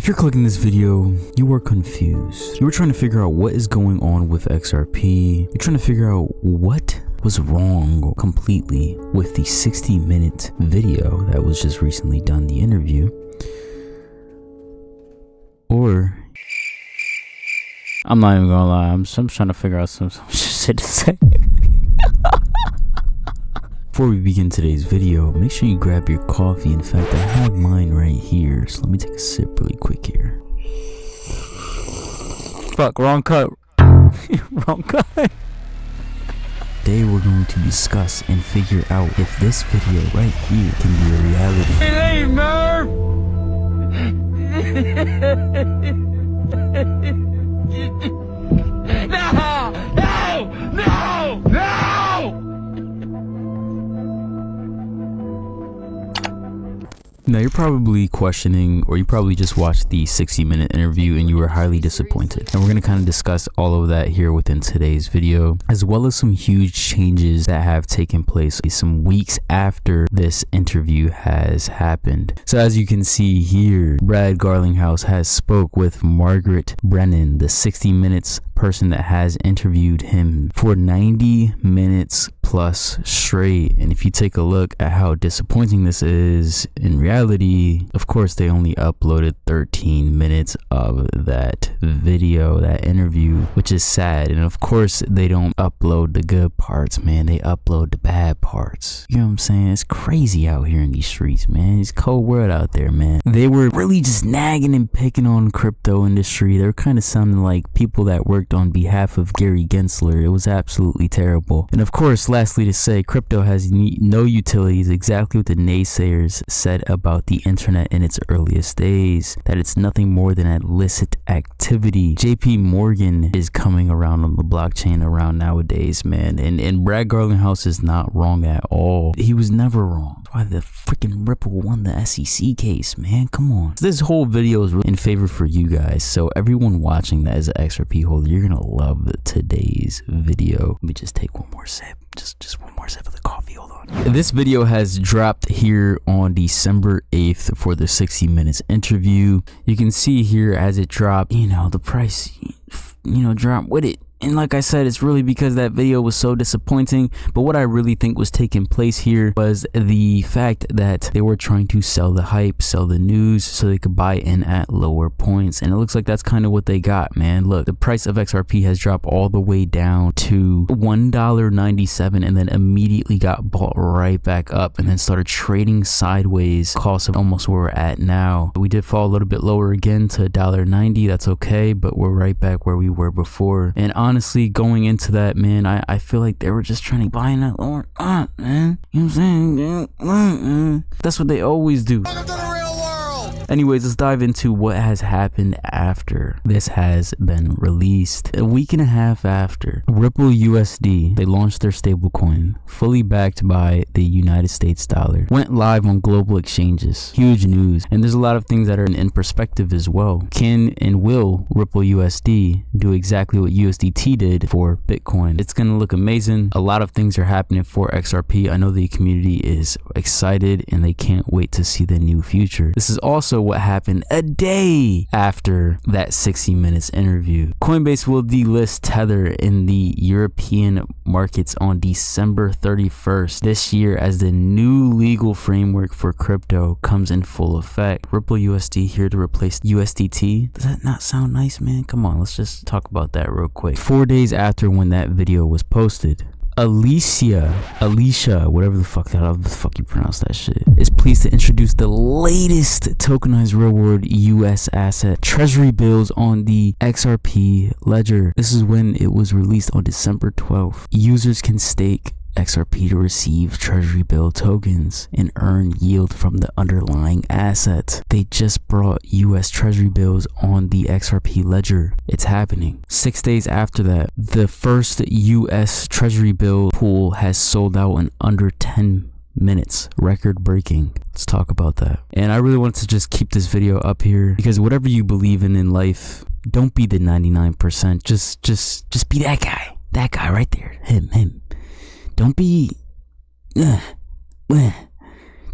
If you're clicking this video, you are confused. You were trying to figure out what is going on with XRP. You're trying to figure out what was wrong completely with the 60-minute video that was just recently done, the interview. Or, I'm not even gonna lie, I'm trying to figure out some shit to say. Before we begin today's video, make sure you grab your coffee. In fact, I have mine right here, so let me take a sip really quick here. Fuck, wrong cut. Wrong cut. Today we're going to discuss and figure out if this video right here can be a reality. Hey, Merv! No! No! No! No! Now you're probably questioning, or you probably just watched the 60-minute interview and you were highly disappointed. And we're going to kind of discuss all of that here within today's video, as well as some huge changes that have taken place some weeks after this interview has happened. So as you can see here, Brad Garlinghouse has spoke with Margaret Brennan, the 60 Minutes person that has interviewed him for 90 minutes plus straight. And if you take a look at how disappointing this is in reality, of course they only uploaded 13 minutes of that video, that interview, which is sad. And of course they don't upload the good parts, man, they upload the bad parts. You know what I'm saying? It's crazy out here in these streets, man. It's cold world out there, man. They were really just nagging and picking on crypto industry. They were kind of sounding like people that worked on behalf of Gary Gensler. It was absolutely terrible. And of course, lastly to say, crypto has no utilities, exactly what the naysayers said about the internet in its earliest days, that it's nothing more than illicit activity. JP Morgan is coming around on the blockchain around nowadays, man, and Brad Garlinghouse is not wrong at all. He was never wrong. That's why the freaking Ripple won the SEC case, man. Come on. This whole video is really in favor for you guys, so everyone watching that is an XRP holder, you're gonna love today's video. Let me just take one more sip. Just one more sip of the coffee. Hold on. This video has dropped here on December 8th for the 60 Minutes interview. You can see here as it dropped, you know, the price, you know, dropped with it. And like I said, it's really because that video was so disappointing. But what I really think was taking place here was the fact that they were trying to sell the hype, sell the news, so they could buy in at lower points. And it looks like that's kind of what they got, man. Look, the price of XRP has dropped all the way down to $1.97 and then immediately got bought right back up and then started trading sideways, cost of almost where we're at now. We did fall a little bit lower again to $1.90. That's okay, but we're right back where we were before. And honestly, going into that, man, I feel like they were just trying to buy in that lower, man. You know what I'm saying? That's what they always do. Anyways, let's dive into what has happened after this has been released. A week and a half after, Ripple USD, they launched their stablecoin, fully backed by the United States dollar, went live on global exchanges. Huge news. And there's a lot of things that are in perspective as well. Can and will Ripple USD do exactly what USDT did for Bitcoin? It's going to look amazing. A lot of things are happening for XRP. I know the community is excited and they can't wait to see the new future. This is also what happened a day after that 60 Minutes interview. Coinbase will delist Tether in the European markets on December 31st this year as the new legal framework for crypto comes in full effect. Ripple USD here to replace USDT. Does that not sound nice, man? Come on, let's just talk about that real quick. 4 days after when that video was posted, Alicia, whatever the fuck you pronounce that shit, is pleased to introduce the latest tokenized real world US asset, treasury bills on the XRP Ledger. This is when it was released on December 12th. Users can stake XRP to receive treasury bill tokens and earn yield from the underlying asset. They just brought US treasury bills on the XRP Ledger. It's happening. 6 days after that, the first US treasury bill pool has sold out in under 10 minutes, record breaking. Let's talk about that. And I really wanted to just keep this video up here because whatever you believe in life, don't be the 99%. Just be that guy right there. Him. Don't be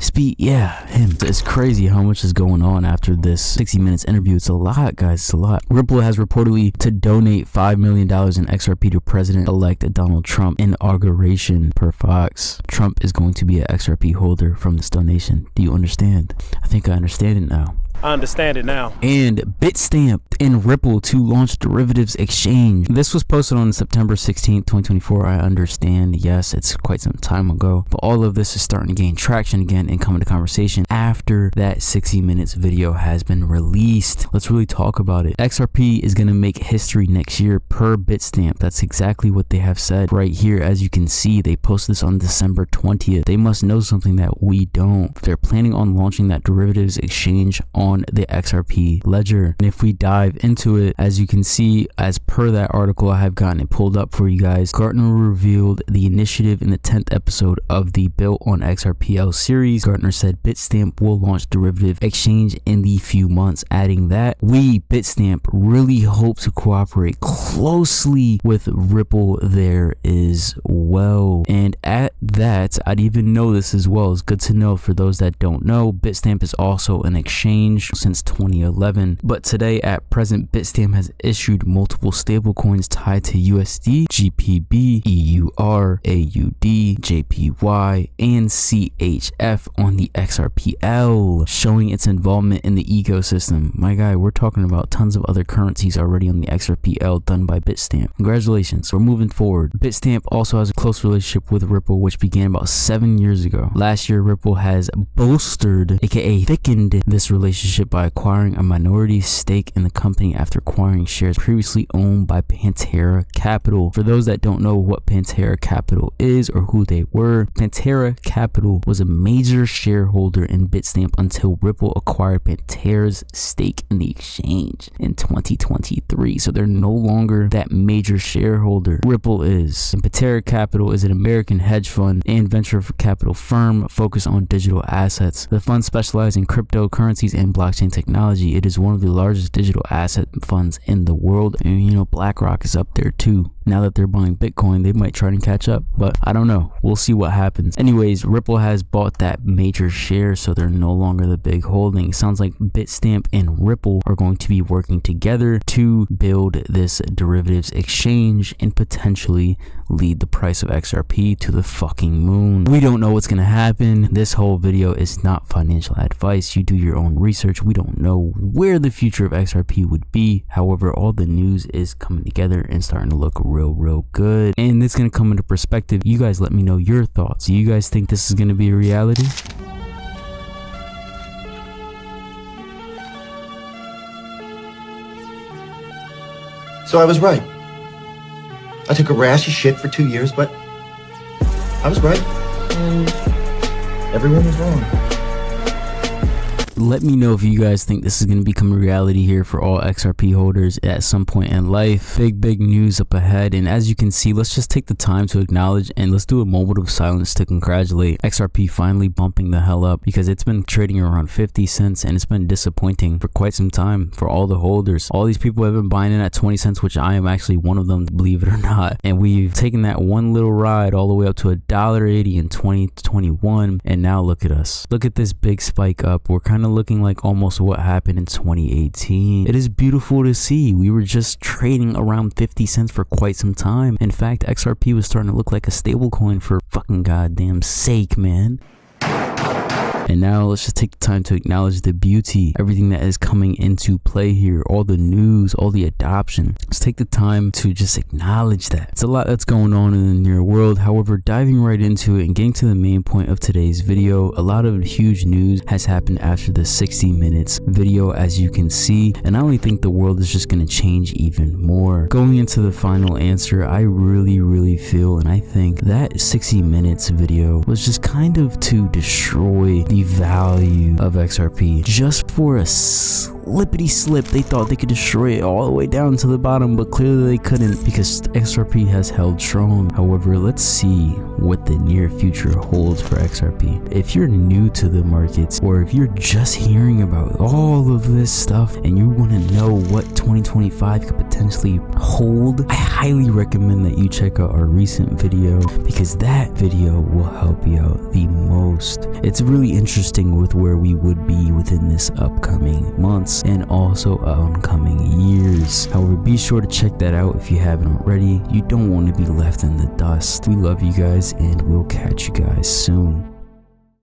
Speed, yeah, him. It's crazy how much is going on after this 60 minutes interview. It's a lot, guys. It's a lot. Ripple has reportedly to donate $5 million in XRP to President-elect Donald Trump inauguration per Fox. Trump is going to be an XRP holder from this donation. Do you understand? I think I understand it now. I understand it now. And Bitstamp and Ripple to launch derivatives exchange. This was posted on September 16th, 2024. I understand. Yes, it's quite some time ago. But all of this is starting to gain traction again and come into conversation after that 60 minutes video has been released. Let's really talk about it. XRP is going to make history next year per Bitstamp. That's exactly what they have said right here. As you can see, they posted this on December 20th. They must know something that we don't. They're planning on launching that derivatives exchange on the XRP Ledger. And if we dive into it, as you can see, as per that article, I have gotten it pulled up for you guys. Gartner revealed the initiative in the 10th episode of the Built on XRPL series. Gartner said Bitstamp will launch derivative exchange in the few months, adding that we, Bitstamp, really hope to cooperate closely with Ripple there as well. And at that, I'd even know this as well. It's good to know for those that don't know. Bitstamp is also an exchange since 2011, but today at present Bitstamp has issued multiple stablecoins tied to USD, GPB, EUR, AUD, JPY, and CHF on the XRPL, showing its involvement in the ecosystem. My guy, we're talking about tons of other currencies already on the XRPL done by Bitstamp. Congratulations, we're moving forward. Bitstamp also has a close relationship with Ripple, which began about 7 years ago. Last year, Ripple has bolstered, aka thickened, this relationship by acquiring a minority stake in the company after acquiring shares previously owned by Pantera Capital. For those that don't know what Pantera Capital is or who they were, Pantera Capital was a major shareholder in Bitstamp until Ripple acquired Pantera's stake in the exchange in 2023. So they're no longer that major shareholder. Ripple is. And Pantera Capital is an American hedge fund and venture capital firm focused on digital assets. The fund specializes in cryptocurrencies and blockchain technology. It is one of the largest digital asset funds in the world, and you know, BlackRock is up there too. Now that they're buying Bitcoin, they might try to catch up, but I don't know. We'll see what happens. Anyways, Ripple has bought that major share, so they're no longer the big holding. Sounds like Bitstamp and Ripple are going to be working together to build this derivatives exchange and potentially lead the price of XRP to the fucking moon. We don't know what's gonna happen. This whole video is not financial advice. You do your own research. We don't know where the future of XRP would be. However, all the news is coming together and starting to look real good, and it's gonna come into perspective. You guys let me know your thoughts. Do you guys think this is gonna be a reality? So I was right. I took a rash of shit for 2 years, but I was right. And everyone was wrong. Let me know if you guys think this is going to become a reality here for all XRP holders at some point in life. Big news up ahead, and as you can see, let's just take the time to acknowledge and let's do a moment of silence to congratulate XRP finally bumping the hell up, because it's been trading around 50 cents and it's been disappointing for quite some time for all the holders. All these people have been buying in at 20 cents, which I am actually one of them, believe it or not, and we've taken that one little ride all the way up to $1.80 in 2021, and now look at us. Look at this big spike up. We're kind of looking like almost what happened in 2018. It is beautiful to see. We were just trading around 50 cents for quite some time. In fact, XRP was starting to look like a stablecoin for fucking goddamn sake, man. And now let's just take the time to acknowledge the beauty, everything that is coming into play here, all the news, all the adoption. Let's take the time to just acknowledge that. It's a lot that's going on in the near world. However, diving right into it and getting to the main point of today's video, a lot of huge news has happened after the 60 minutes video, as you can see. And I only think the world is just going to change even more. Going into the final answer, I really feel, and I think that 60 minutes video was just kind of to destroy the value of XRP. Just for a slippity slip, they thought they could destroy it all the way down to the bottom, but clearly they couldn't, because XRP has held strong. However, let's see what the near future holds for XRP. If you're new to the markets, or if you're just hearing about all of this stuff and you want to know what 2025 could potentially hold, I highly recommend that you check out our recent video, because that video will help you out the most. It's really interesting with where we would be within this upcoming months and also oncoming years. However, be sure to check that out if you haven't already. You don't want to be left in the dust. We love you guys, and we'll catch you guys soon.